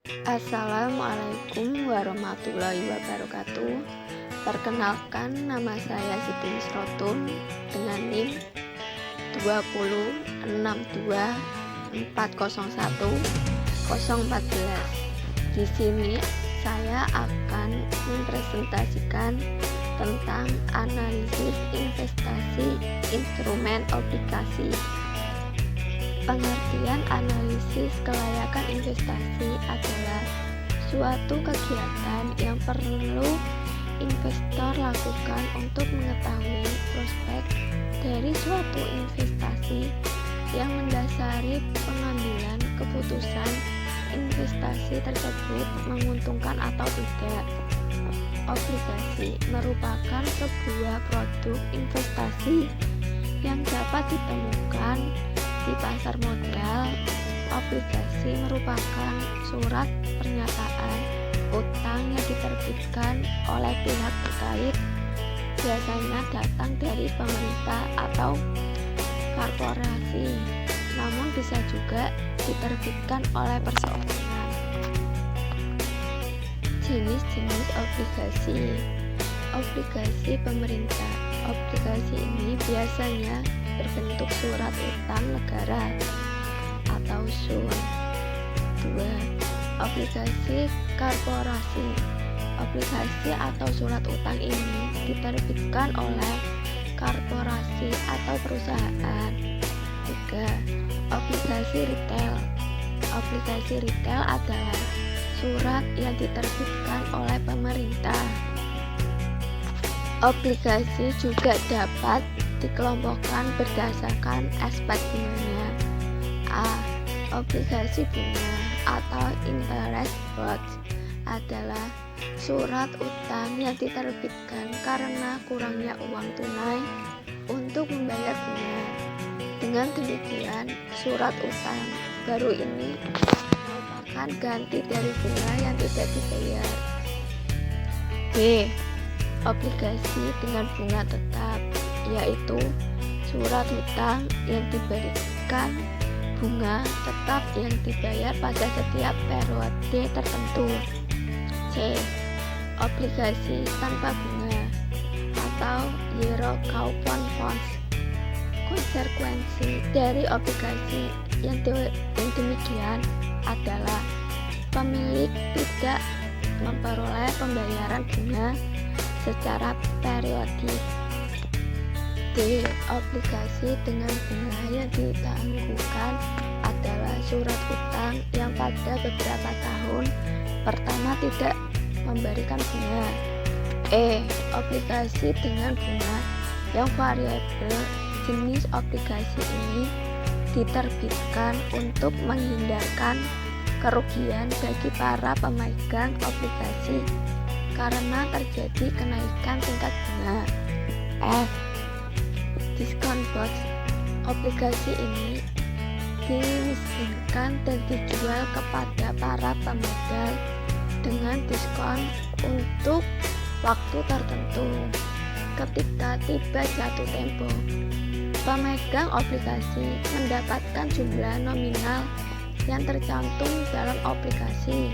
Assalamualaikum warahmatullahi wabarakatuh. Perkenalkan, nama saya Siti Misrotun dengan NIM 2062401 Di sini saya akan mempresentasikan tentang analisis investasi instrumen obligasi. Pengertian analisis kelayakan investasi adalah suatu kegiatan yang perlu investor lakukan untuk mengetahui prospek dari suatu investasi yang mendasari pengambilan keputusan investasi tersebut menguntungkan atau tidak. Obligasi merupakan sebuah produk investasi yang dapat ditemukan di pasar modal. Obligasi merupakan surat pernyataan utang yang diterbitkan oleh pihak terkait, biasanya datang dari pemerintah atau korporasi, namun bisa juga diterbitkan oleh perseorangan. Jenis-jenis obligasi pemerintah. Obligasi ini biasanya berbentuk surat utang negara atau SUN. 2. Obligasi korporasi. Obligasi atau surat utang ini diterbitkan oleh korporasi atau perusahaan. 3. Obligasi retail. Obligasi retail adalah surat yang diterbitkan oleh pemerintah. Obligasi juga dapat dikelompokkan berdasarkan aspek bunganya. A. Obligasi bunga atau interest bonds adalah surat utang yang diterbitkan karena kurangnya uang tunai untuk membayar bunga. Dengan demikian, surat utang baru ini merupakan ganti dari bunga yang tidak dibayar. B. Obligasi dengan bunga tetap, yaitu surat hutang yang diberikan bunga tetap yang dibayar pada setiap periode tertentu. C. Obligasi tanpa bunga atau zero coupon bonds. Konsekuensi dari obligasi yang demikian adalah pemilik tidak memperoleh pembayaran bunga secara periodik. D. Obligasi dengan bunga yang ditangguhkan adalah surat utang yang pada beberapa tahun pertama tidak memberikan bunga. E. Obligasi dengan bunga yang variabel. Jenis obligasi ini diterbitkan untuk menghindarkan kerugian bagi para pemegang obligasi karena terjadi kenaikan tingkat bunga. F. Discount bonds. Obligasi ini dimiskinkan dan dijual kepada para pemodal dengan diskon untuk waktu tertentu. Ketika tiba jatuh tempo, pemegang obligasi mendapatkan jumlah nominal yang tercantum dalam obligasi.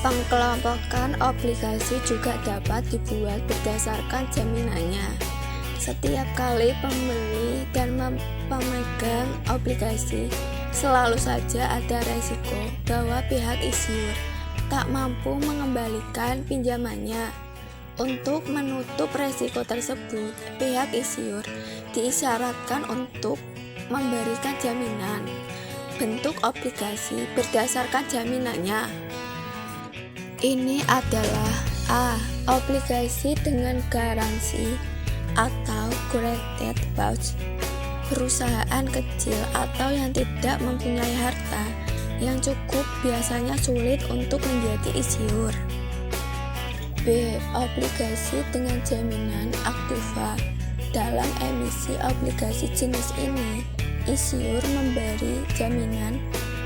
Pengkelompokan obligasi juga dapat dibuat berdasarkan jaminannya. Setiap kali pembeli dan pemegang obligasi, selalu saja ada resiko bahwa pihak issuer tak mampu mengembalikan pinjamannya. Untuk menutup resiko tersebut, pihak issuer diisyaratkan untuk memberikan jaminan. Bentuk obligasi berdasarkan jaminannya ini adalah A. Obligasi dengan garansi atau guaranteed bonds. Perusahaan kecil atau yang tidak mempunyai harta yang cukup biasanya sulit untuk menjadi issuer. B. Obligasi dengan jaminan aktiva. Dalam emisi obligasi jenis ini, issuer memberi jaminan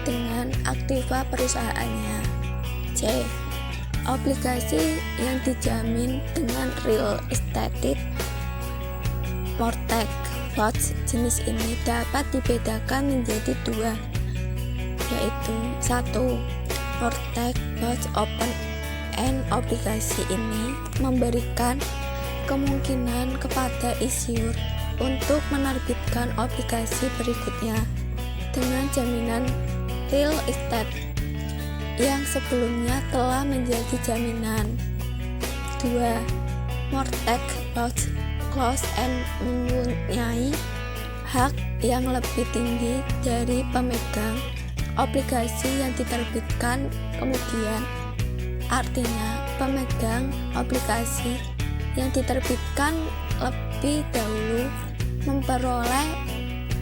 dengan aktiva perusahaannya. C. Obligasi yang dijamin dengan real estate mortgage bonds. Jenis ini dapat dibedakan menjadi dua, yaitu 1. Mortgage open end obligasi ini memberikan kemungkinan kepada issuer untuk menerbitkan obligasi berikutnya dengan jaminan real estate yang sebelumnya telah menjadi jaminan. 2. Mortgage clause and mempunyai hak yang lebih tinggi dari pemegang obligasi yang diterbitkan kemudian. Artinya, pemegang obligasi yang diterbitkan lebih dahulu memperoleh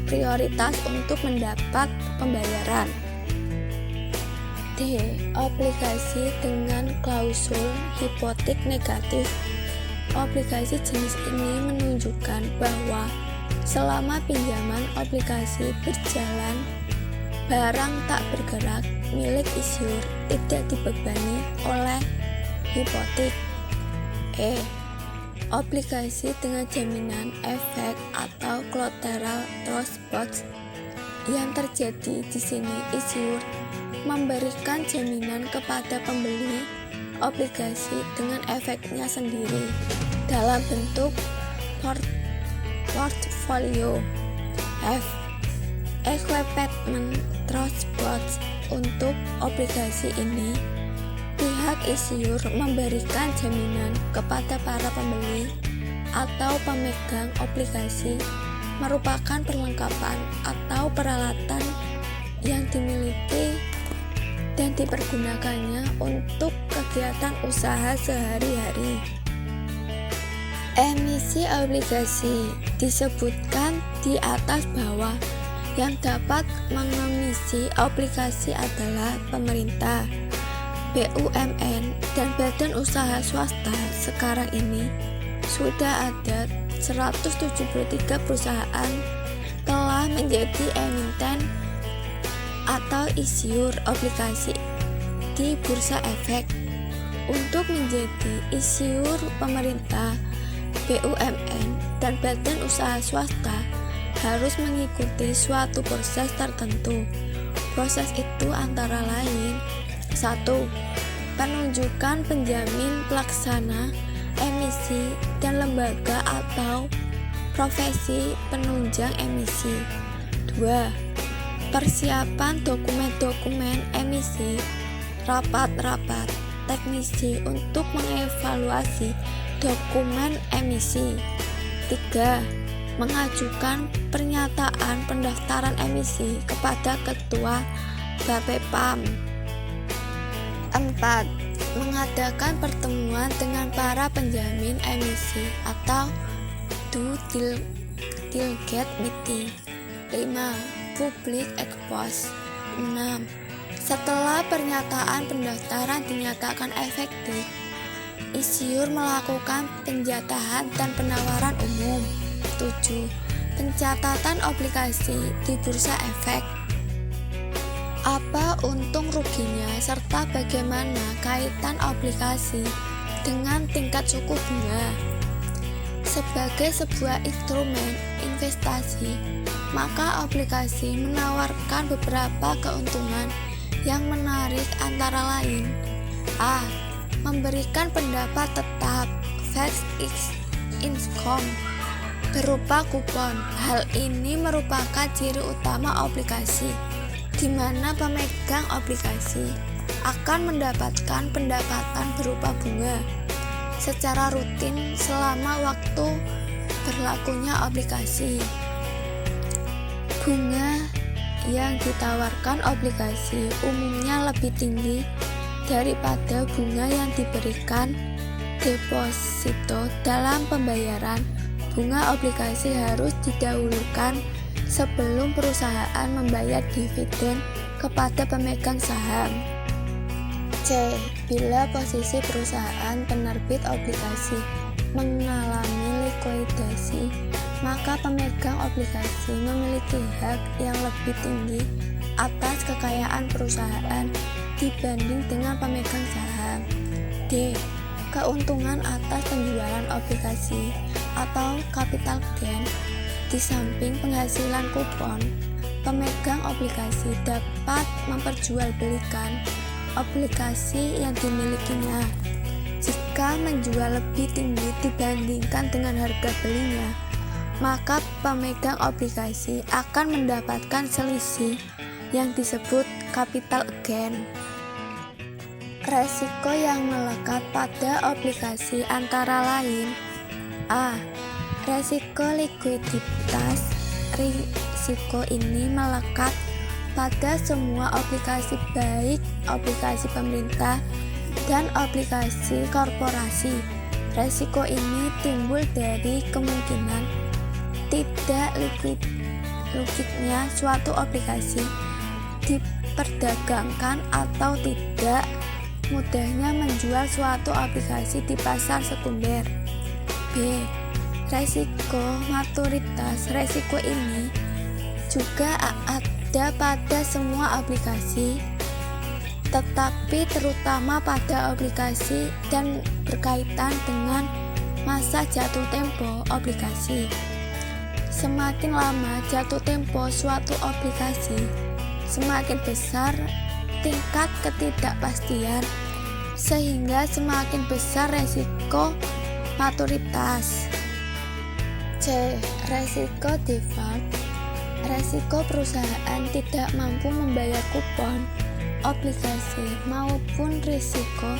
prioritas untuk mendapat pembayaran. D. Obligasi dengan klausul hipotek negatif. Obligasi jenis ini menunjukkan bahwa selama pinjaman obligasi berjalan, barang tak bergerak milik issuer tidak dibebani oleh hipotek. E. Obligasi dengan jaminan efek atau collateral trust bonds. Yang terjadi di sini, issuer memberikan jaminan kepada pembeli obligasi dengan efeknya sendiri dalam bentuk portfolio. F. Equipment trust bonds. Untuk obligasi ini, pihak issuer memberikan jaminan kepada para pembeli atau pemegang obligasi merupakan perlengkapan atau peralatan yang dimiliki dan dipergunakannya untuk kegiatan usaha sehari-hari. Emisi obligasi disebutkan di atas bahwa yang dapat mengemisi obligasi adalah pemerintah, BUMN, dan badan usaha swasta. Sekarang ini sudah ada 173 perusahaan telah menjadi emiten atau issuer obligasi di Bursa Efek. Untuk menjadi issuer pemerintah, BUMN, dan badan usaha swasta harus mengikuti suatu proses tertentu. Proses itu antara lain: 1. Penunjukan penjamin pelaksana emisi dan lembaga atau profesi penunjang emisi. 2. Persiapan dokumen-dokumen emisi, rapat-rapat teknisi untuk mengevaluasi dokumen emisi. 3. Mengajukan pernyataan pendaftaran emisi kepada Ketua Bapepam. 4. Mengadakan pertemuan dengan para penjamin emisi atau due diligence meeting. 5. Public expose. 6. Setelah pernyataan pendaftaran dinyatakan efektif, issuer melakukan penjatahan dan penawaran umum. 7. Pencatatan obligasi di Bursa Efek. Apa untung ruginya serta bagaimana kaitan obligasi dengan tingkat suku bunga. Sebagai sebuah instrumen investasi, maka obligasi menawarkan beberapa keuntungan yang menarik antara lain: A. Memberikan pendapat tetap fixed income berupa kupon. Hal ini merupakan ciri utama obligasi, di mana pemegang obligasi akan mendapatkan pendapatan berupa bunga secara rutin selama waktu berlakunya obligasi. Bunga yang ditawarkan obligasi umumnya lebih tinggi daripada bunga yang diberikan deposito dalam pembayaran. Bunga obligasi harus didahulukan sebelum perusahaan membayar dividen kepada pemegang saham. C. Bila posisi perusahaan penerbit obligasi mengalami likuidasi, maka pemegang obligasi memiliki hak yang lebih tinggi atas kekayaan perusahaan dibanding dengan pemegang saham. D. Keuntungan atas penjualan obligasi atau capital gain di samping penghasilan kupon pemegang obligasi dapat memperjualbelikan obligasi yang dimilikinya. Jika menjual lebih tinggi dibandingkan dengan harga belinya, maka pemegang obligasi akan mendapatkan selisih yang disebut capital gain. Resiko yang melekat pada obligasi antara lain: A. Resiko likuiditas. Risiko ini melekat pada semua obligasi, baik obligasi pemerintah dan obligasi korporasi. Resiko ini timbul dari kemungkinan tidak liquidnya suatu obligasi diperdagangkan atau tidak mudahnya menjual suatu obligasi di pasar sekunder. B. Resiko maturitas. Resiko ini juga ada pada semua obligasi, tetapi terutama pada obligasi dan berkaitan dengan masa jatuh tempo obligasi. Semakin lama jatuh tempo suatu obligasi, semakin besar tingkat ketidakpastian, sehingga semakin besar resiko maturitas. C. Resiko default. Resiko perusahaan tidak mampu membayar kupon obligasi maupun risiko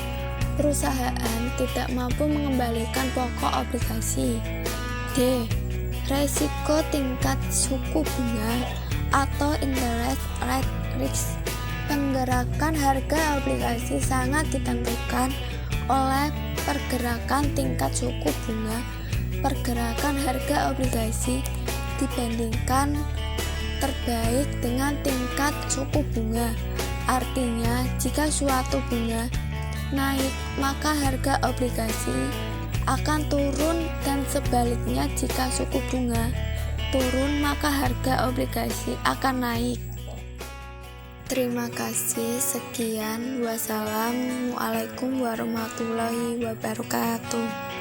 perusahaan tidak mampu mengembalikan pokok obligasi. D. Resiko tingkat suku bunga atau interest rate risk. Penggerakan harga obligasi sangat ditentukan oleh pergerakan tingkat suku bunga. Pergerakan harga obligasi dibandingkan terbaik dengan tingkat suku bunga. Artinya, jika suatu bunga naik, maka harga obligasi akan turun, dan sebaliknya jika suku bunga turun, maka harga obligasi akan naik. Terima kasih, sekian. Wassalamualaikum warahmatullahi wabarakatuh.